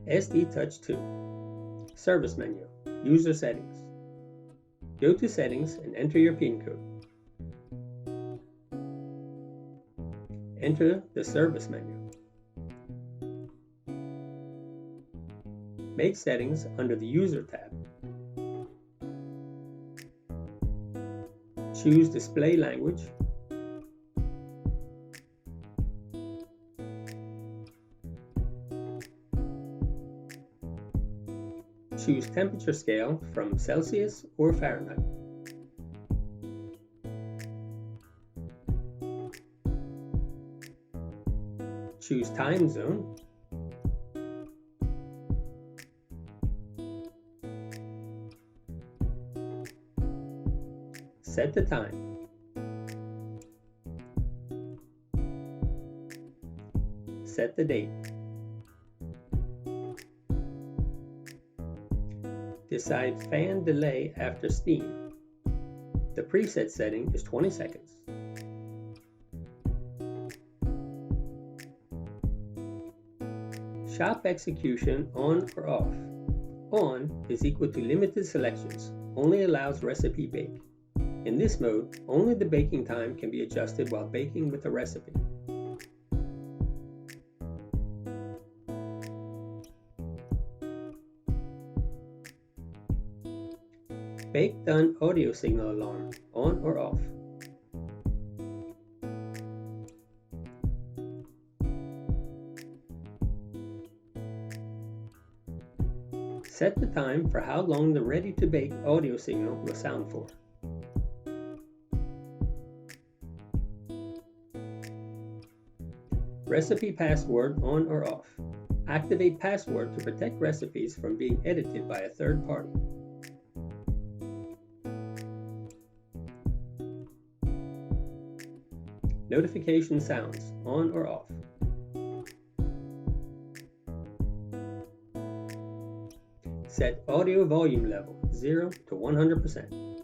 SD Touch 2. Service menu. User settings. Go to settings and enter your PIN code. Enter the service menu. Make settings under the User tab. Choose Display Language. Choose temperature scale from Celsius or Fahrenheit. Choose time zone. Set the time. Set the date. Decide fan delay after steam. The preset setting is 20 seconds. Shop execution on or off. On is equal to limited selections, only allows recipe bake. In this mode, only the baking time can be adjusted while baking with the recipe. Bake done audio signal alarm, on or off. Set the time for how long the ready-to-bake audio signal will sound for. Recipe password on or off. Activate password to protect recipes from being edited by a third party. Notification sounds, on or off. Set audio volume level 0 to 100%.